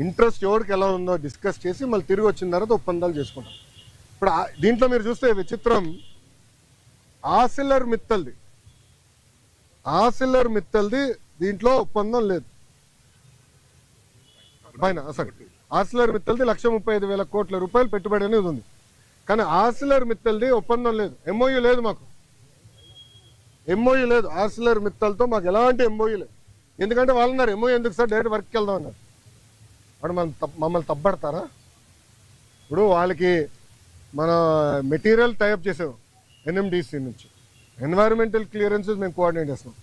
Interest ఎవరికి ఎలా ఉందో డిస్కస్ చేసి మళ్ళీ తిరిగి వచ్చిన తర్వాత ఒప్పందాలు చేసుకుంటాం. ఇప్పుడు దీంట్లో మీరు చూస్తే విచిత్రం, ఆసిలర్ మిత్తల్ది దీంట్లో ఒప్పందం లేదు. పైన ఆసిలర్ మిత్తల్ది 1,35,000 కోట్ల రూపాయలు పెట్టుబడి అనేది ఉంది. కానీ ఆసిలర్ మిత్తల్ది ఒప్పందం లేదు, ఎంఓయూ లేదు. మాకు ఎంఓయూ లేదు ఆసిలర్ మిత్తల్తో, మాకు ఎలాంటి ఎంఓయూ లేదు. ఎందుకంటే వాళ్ళు అన్నారు ఎంఓయూ ఎందుకు సార్, డైరెక్ట్ వర్క్కి వెళ్దాం అన్నారు. వాడు మమ్మల్ని తప్పబడతారా? ఇప్పుడు వాళ్ళకి మన మెటీరియల్ టైప్ చేసాం ఎన్ఎండిసి నుంచి, ఎన్వైరన్మెంటల్ క్లియరెన్సెస్ మేము కోఆర్డినేట్ చేస్తాం.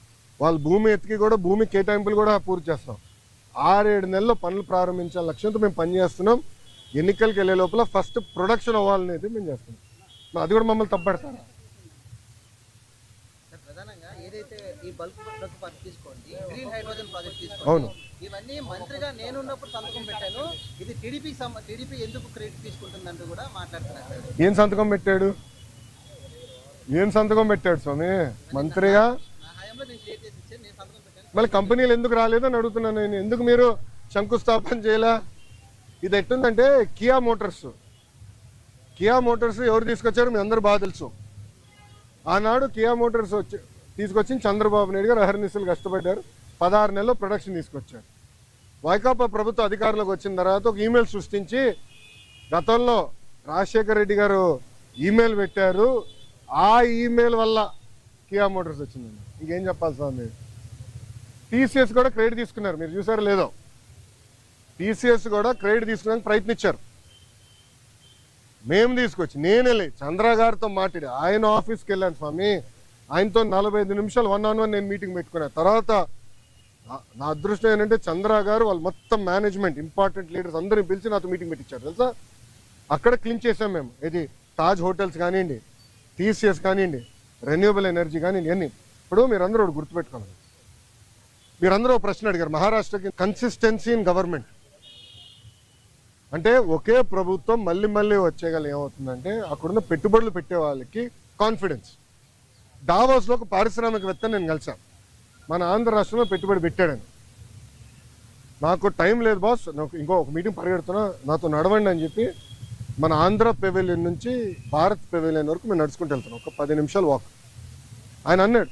వాళ్ళు భూమి ఎత్తికి కూడా భూమి కేటాయింపులు కూడా పూర్తి చేస్తాం. 6-7 నెలల్లో పనులు ప్రారంభించాల లక్ష్యంతో మేము పనిచేస్తున్నాం. ఎన్నికలకి వెళ్ళే లోపల ఫస్ట్ ప్రొడక్షన్ అవ్వాలనేది మేము చేస్తున్నాం. అది కూడా మమ్మల్ని తప్పబడతారా? అవును, ఇవన్నీ మంత్రిగా నేనున్నప్పుడు సంతకం పెట్టాను. ఇది టీడీపీ ఎందుకు క్రెడిట్ తీసుకుంటుందంటూ కూడా మాట్లాడుతున్నారు. ఏం సంతకం పెట్టాడు స్వామి మంత్రిగా? మళ్ళీ కంపెనీలు ఎందుకు రాలేదని అడుగుతున్నాను నేను. ఎందుకు మీరు శంకుస్థాపన చేయలే? ఇది ఎట్టుందంటే కియా మోటార్స్ ఎవరు తీసుకొచ్చారో మీ అందరూ బాగా తెలుసు. ఆనాడు కియా మోటార్స్ తీసుకొచ్చి చంద్రబాబు నాయుడు గారు అహర్నిశలు కష్టపడ్డారు. 16 నెలల్లో ప్రొడక్షన్ తీసుకొచ్చారు. వైకాపా ప్రభుత్వ అధికారంలోకి వచ్చిన తర్వాత ఒక ఈమెయిల్ సృష్టించి, గతంలో రాజశేఖర రెడ్డి గారు ఈమెయిల్ పెట్టారు, ఆ ఈమెయిల్ వల్ల కియా మోటార్స్ వచ్చిందండి. ఇంకేం చెప్పాలి స్వామి? టీసీఎస్ కూడా క్రెడిట్ తీసుకున్నారు, మీరు చూసారో లేదో. టీసీఎస్ కూడా క్రెడిట్ తీసుకోవడానికి ప్రయత్నించారు. మేము తీసుకొచ్చి నేనే చంద్ర గారితో మాట్లాడి ఆయన ఆఫీస్కి వెళ్ళాను స్వామి. ఆయనతో 45 నిమిషాలు 1-on-1 నేను మీటింగ్ పెట్టుకున్నాను. తర్వాత నా అదృష్టం ఏంటంటే చంద్ర గారు వాళ్ళు మొత్తం మేనేజ్మెంట్ ఇంపార్టెంట్ లీడర్స్ అందరిని పిలిచి నాతో మీటింగ్ పెట్టించారు తెలుసా. అక్కడ క్లీన్ చేసాం మేము. ఇది తాజ్ హోటల్స్ కానివ్వండి, టీసీఎస్ కానివ్వండి, రెన్యూబుల్ ఎనర్జీ కానివ్వండి, అన్ని. ఇప్పుడు మీరందరూ ఒకటి గుర్తుపెట్టుకోవాలి. మీరందరూ ఒక ప్రశ్న అడిగారు, మహారాష్ట్రకి కన్సిస్టెన్సీ ఇన్ గవర్నమెంట్ అంటే ఒకే ప్రభుత్వం మళ్ళీ మళ్ళీ వచ్చేగల ఏమవుతుందంటే అక్కడున్న పెట్టుబడులు పెట్టే వాళ్ళకి కాన్ఫిడెన్స్. డావోస్లో ఒక పారిశ్రామికవేత్తని నేను కలిసాను, మన ఆంధ్ర రాష్ట్రంలో పెట్టుబడి పెట్టాడని. నాకు టైం లేదు బాస్, నాకు ఇంకో మీటింగ్ పరిగెడుతున్నా, నాతో నడవండి అని చెప్పి మన ఆంధ్ర పెవిలియన్ నుంచి భారత్ పెవిలియన్ వరకు మేము నడుచుకుంటూ వెళ్తున్నాం, ఒక 10 నిమిషాలు వాక్. ఆయన అన్నాడు,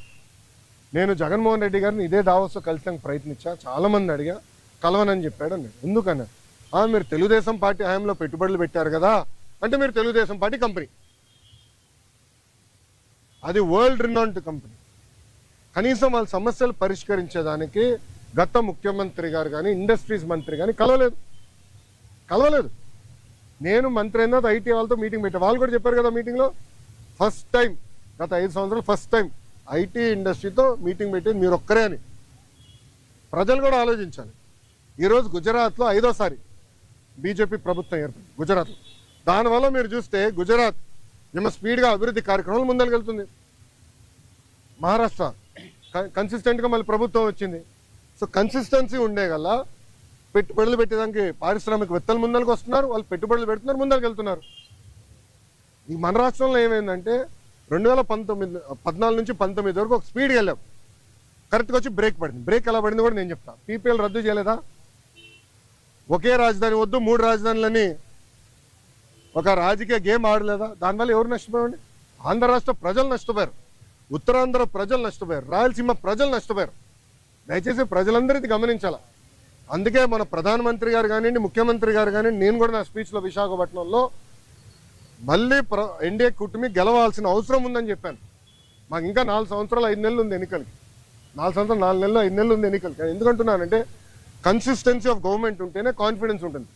నేను జగన్మోహన్ రెడ్డి గారిని ఇదే డావోస్లో కలిసానికి ప్రయత్నించా, చాలామంది అడిగా, కలవనని చెప్పాడు అన్నాడు. ఎందుకన్నాడు? మీరు తెలుగుదేశం పార్టీ హయాంలో పెట్టుబడులు పెట్టారు కదా అంటే, మీరు తెలుగుదేశం పార్టీ కంపెనీ, అది వరల్డ్ రినౌండ్ కంపెనీ. కనీసం వాళ్ళ సమస్యలు పరిష్కరించేదానికి గత ముఖ్యమంత్రి గారు కానీ ఇండస్ట్రీస్ మంత్రి కానీ కలవలేదు. నేను మంత్రి అయిన తర్వాత ఐటీ వాళ్ళతో మీటింగ్ పెట్టాను. వాళ్ళు కూడా చెప్పారు కదా మీటింగ్లో, ఫస్ట్ టైం గత 5 సంవత్సరాలు ఫస్ట్ టైం ఐటీ ఇండస్ట్రీతో మీటింగ్ పెట్టేది మీరు ఒక్కరే అని. ప్రజలు కూడా ఆలోచించాలి. ఈరోజు గుజరాత్లో 5వ బీజేపీ ప్రభుత్వం ఏర్పడింది గుజరాత్లో. దానివల్ల మీరు చూస్తే గుజరాత్ ఏమో స్పీడ్గా అభివృద్ధి కార్యక్రమాలు ముందరికెళ్తుంది. మహారాష్ట్ర కన్సిస్టెంట్గా మళ్ళీ ప్రభుత్వం వచ్చింది. సో కన్సిస్టెన్సీ ఉండే గల పెట్టుబడులు పెట్టేదానికి పారిశ్రామికవేత్తలు ముందరికి వస్తున్నారు, వాళ్ళు పెట్టుబడులు పెడుతున్నారు, ముందరికి వెళ్తున్నారు. ఈ మన రాష్ట్రంలో ఏమైందంటే 2014 నుంచి 19 వరకు ఒక స్పీడ్గా వెళ్ళాం, కరెక్ట్గా వచ్చి బ్రేక్ పడింది. బ్రేక్ ఎలా పడింది కూడా నేను చెప్తాను. పీపీఎల్ రద్దు చేయలేదా? ఒకే రాజధాని వద్దు 3 రాజధానులని ఒక రాజకీయ గేమ్ ఆడలేదా? దానివల్ల ఎవరు నష్టపోయారండి? ఆంధ్ర రాష్ట్ర ప్రజలు నష్టపోయారు, ఉత్తరాంధ్ర ప్రజలు నష్టపోయారు, రాయలసీమ ప్రజలు నష్టపోయారు. దయచేసి ప్రజలందరూ ఇది గమనించాలి. అందుకే మన ప్రధానమంత్రి గారు కానివ్వండి, ముఖ్యమంత్రి గారు కానివ్వండి, నేను కూడా నా స్పీచ్లో విశాఖపట్నంలో మళ్ళీ ఎన్డీఏ కూటమి గెలవాల్సిన అవసరం ఉందని చెప్పాను. మాకు ఇంకా 4 సంవత్సరాలు 5 నెలలు ఉంది ఎన్నికలకి. 4 సంవత్సరాలు 4 నెలలు 5 నెలలు ఉంది ఎన్నికలకి. ఎందుకంటున్నానంటే కన్సిస్టెన్సీ ఆఫ్ గవర్నమెంట్ ఉంటేనే కాన్ఫిడెన్స్ ఉంటుంది.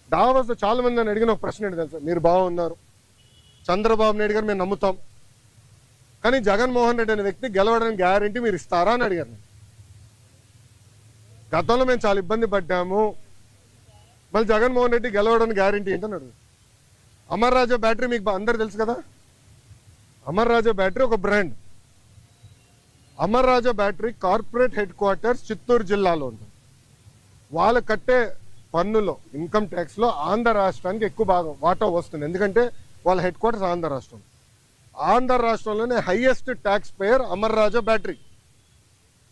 డావోస్లో చాలా మంది నన్ను అడిగిన ఒక ప్రశ్న ఏంటి తెలుసా, మీరు బాగున్నారు, చంద్రబాబు నాయుడు గారు మేము నమ్ముతాం, కానీ జగన్మోహన్ రెడ్డి అనే వ్యక్తి గెలవడానికి గ్యారంటీ మీరు ఇస్తారా అని అడిగారు. గతంలో మేము చాలా ఇబ్బంది పడ్డాము, మళ్ళీ జగన్మోహన్ రెడ్డి గెలవడానికి గ్యారంటీ ఏంటని అడుగు. అమర్ రాజా బ్యాటరీ మీకు అందరు తెలుసు కదా. అమర్ రాజా బ్యాటరీ ఒక brand. Amar Raja battery corporate headquarters Chittoor జిల్లాలో ఉంటుంది. వాళ్ళు కట్టే పన్నులో ఇన్కమ్ ట్యాక్స్లో ఆంధ్ర రాష్ట్రానికి ఎక్కువ భాగం వాటా వస్తుంది. ఎందుకంటే వాళ్ళ హెడ్ క్వార్టర్స్ ఆంధ్ర రాష్ట్రం. ఆంధ్ర రాష్ట్రంలోనే highest tax payer Amar Raja battery.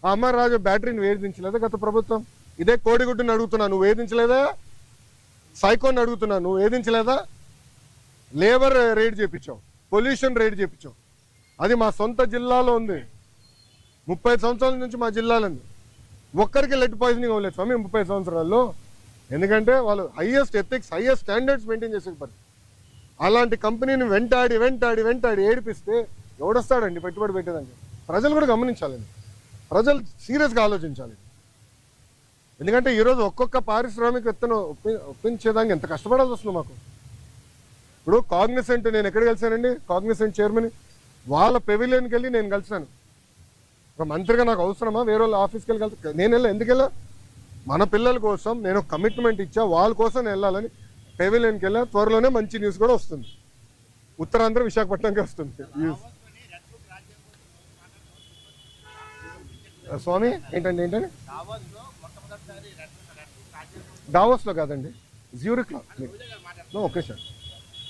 ఆ అమర్ రాజా బ్యాటరీని వేధించలేదా గత ప్రభుత్వం? ఇదే కోడిగుడ్డుని అడుగుతున్నా, నువ్వు వేధించలేదా? సైకోని అడుగుతున్నా, నువ్వు వేధించలేదా? లేబర్ రేట్ చేయించావు, పొల్యూషన్ రేట్ చేయించావు. అది మా సొంత జిల్లాలో ఉంది. 30 సంవత్సరాల నుంచి మా జిల్లాలో ఉంది. ఒక్కరికి లెడ్ పాయిజనింగ్ అవ్వలేదు స్వామి 30 సంవత్సరాల్లో. ఎందుకంటే వాళ్ళు highest ethics, highest standards maintain చేసే పని. అలాంటి కంపెనీని వెంటాడి ఏడిపిస్తే ఎవడొస్తాడండి పెట్టుబడి పెట్టేదానికి? ప్రజలు కూడా గమనించాలండి, ప్రజలు సీరియస్గా ఆలోచించాలి. ఎందుకంటే ఈరోజు ఒక్కొక్క పారిశ్రామికవేత్తను ఒప్పించేదానికి ఎంత కష్టపడాల్సి వస్తుంది మాకు. ఇప్పుడు కాగ్నిసెంట్, నేను ఎక్కడ కలిసానండి కాగ్నిసెంట్ చైర్మన్, వాళ్ళ పెవిలియన్కి వెళ్ళి నేను కలిసాను. ఒక మంత్రిగా నాకు అవసరమా వేరే వాళ్ళ ఆఫీస్కి వెళ్ళి కలిసి? నేను ఎందుకు వెళ్ళా? మన పిల్లల కోసం నేను కమిట్మెంట్ ఇచ్చా, వాళ్ళ కోసం నేను వెళ్ళాలని పెవిలియన్కి వెళ్ళా. త్వరలోనే మంచి న్యూస్ కూడా వస్తుంది, ఉత్తరాంధ్ర విశాఖపట్నంకి వస్తుంది న్యూస్. స్వామి ఏంటండి డావోస్లో కాదండి, జ్యూరిక్లో. Okay sir.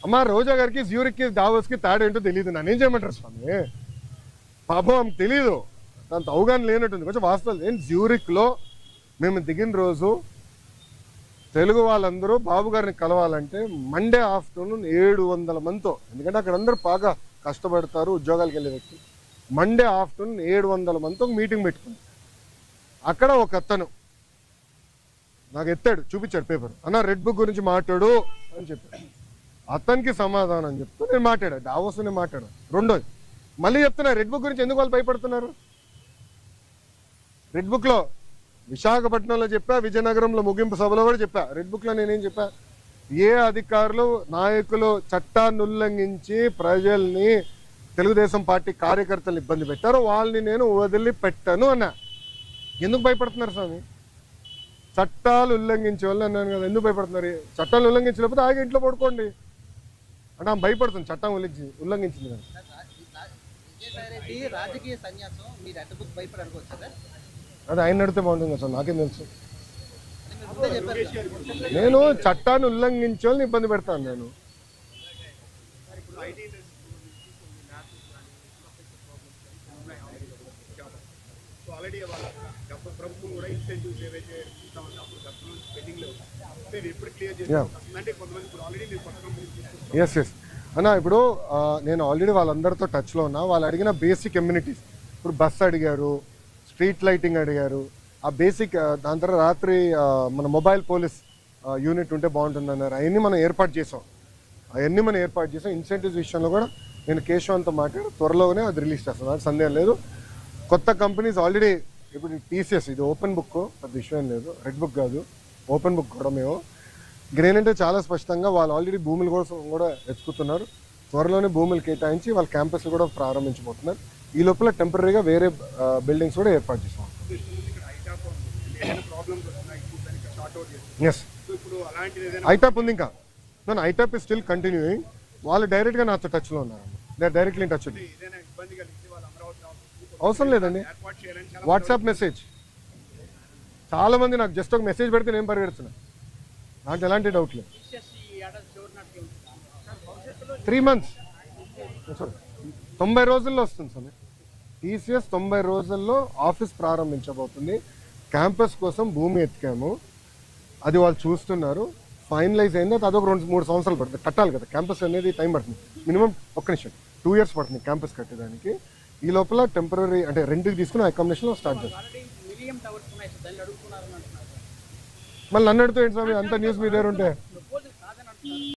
అమ్మ రోజా గారికి జ్యూరిక్కి డావోస్కి తేడా ఏంటో తెలియదు. నన్నేం చేయమంటారు స్వామి? పాపం ఆమెకు తెలీదు, దాంతో అవగాహన లేనట్టుంది. కొంచెం వాస్తవాలు ఏంటి, జ్యూరిక్లో మేము దిగిన రోజు తెలుగు వాళ్ళందరూ బాబు గారిని కలవాలంటే మండే ఆఫ్టర్నూన్ 700 మందితో, ఎందుకంటే అక్కడ అందరూ బాగా కష్టపడతారు ఉద్యోగాలకు వెళ్ళే వ్యక్తులు. మండే ఆఫ్టర్నూన్ 700 మందితో ఒక మీటింగ్ పెట్టుకుంది. అక్కడ ఒక అతను నాకు ఎత్తాడు, చూపించాడు పేపర్, అన్న రెడ్ బుక్ గురించి మాట్లాడు అని చెప్పాడు. అతనికి సమాధానం చెప్తూ నేను మాట్లాడాను, డావోస్ నేను మాట్లాడాను. రెండోది మళ్ళీ చెప్తున్నా, రెడ్ బుక్ గురించి ఎందుకు వాళ్ళు భయపడుతున్నారు? రెడ్ బుక్లో విశాఖపట్నంలో చెప్పా, విజయనగరంలో ముగింపు సభలో కూడా చెప్పా. రెడ్ బుక్లో నేనేం చెప్పా, ఏ అధికారులు నాయకులు చట్టాన్ని ఉల్లంఘించి ప్రజల్ని, తెలుగుదేశం పార్టీ కార్యకర్తలు ఇబ్బంది పెట్టారో వాళ్ళని నేను వదిలిపెట్టను అన్నా. ఎందుకు భయపడుతున్నారు స్వామి? చట్టాలు ఉల్లంఘించే వాళ్ళు అన్నాను కదా, ఎందుకు భయపడుతున్నారు? చట్టాలు ఉల్లంఘించలేకపోతే ఆగి ఇంట్లో పడుకోండి అంటే ఆమె భయపడుతుంది, చట్టం ఉల్లంఘించింది కదా. విజయసాయిరెడ్డి రాజకీయ సన్యాసం, మీరు రెడ్ బుక్ భయపడి అనుకోవచ్చు కదా? అది ఆయన అడిగితే బాగుంటుంది కదా సార్, నాకేం తెలుసు. నేను చట్టాన్ని ఉల్లంఘించే వాళ్ళని ఇబ్బంది పెడతాను నేను. ఎస్ అన్న, ఇప్పుడు నేను ఆల్రెడీ వాళ్ళందరితో టచ్లో ఉన్నా. వాళ్ళు అడిగిన బేసిక్ కమ్యూనిటీస్, ఇప్పుడు బస్ అడిగారు, స్ట్రీట్ లైటింగ్ అడిగారు, ఆ బేసిక్. దాని తర్వాత రాత్రి మన మొబైల్ పోలీస్ యూనిట్ ఉంటే బాగుంటుందన్నారు. అవన్నీ మనం ఏర్పాటు చేసాం. ఇన్సెంటివ్స్ విషయంలో కూడా నేను కేశవంతో మాట్లాడి త్వరలోనే అది రిలీజ్ చేస్తాను, నాకు సందేహం లేదు. కొత్త కంపెనీస్ ఆల్రెడీ, ఇప్పుడు టీసీఎస్ ఇది ఓపెన్ బుక్, పెద్ద విషయం లేదు, రెడ్ బుక్ కాదు, ఓపెన్ బుక్ కూడా. మేము గ్రేనంటే చాలా స్పష్టంగా వాళ్ళు ఆల్రెడీ భూముల కోసం కూడా వెతుకుతున్నారు. త్వరలోనే భూములు కేటాయించి వాళ్ళ క్యాంపస్ కూడా ప్రారంభించబోతున్నారు. ఈ లోపల టెంపరీగా వేరే బిల్డింగ్స్ కూడా ఏర్పాటు చేసాం. ఎస్, ఐటాప్ ఉంది ఇంకా. ITop is still continuing. వాళ్ళు డైరెక్ట్గా నాతో టచ్లో ఉన్నారు, they are directly in touch. అవసరం లేదండి, వాట్సాప్ మెసేజ్. చాలా మంది నాకు జస్ట్ ఒక మెసేజ్ పెడితే నేను పరిగెడుతున్నా, నాకు ఎలాంటి డౌట్ లేదు. 3 months 90 రోజుల్లో వస్తుంది సార్. టీసీఎస్ 90 రోజుల్లో ఆఫీస్ ప్రారంభించబోతుంది. క్యాంపస్ కోసం భూమి ఎత్తికాము, అది వాళ్ళు చూస్తున్నారు. ఫైనలైజ్ అయింది, అదొక 2-3 సంవత్సరాలు పడుతుంది. కట్టాలి కదా క్యాంపస్ అనేది, టైం పడుతుంది. మినిమం 2 years పడుతుంది క్యాంపస్ కట్టేదానికి. ఈ లోపల టెంపరీ అంటే రెంట్కి తీసుకుని అకామిడేషన్లో స్టార్ట్ చేస్తాం. మళ్ళీ నన్ను అడుగుతూ ఏంటి స్వామి, అంత న్యూస్ మీ దగ్గర ఉంటే?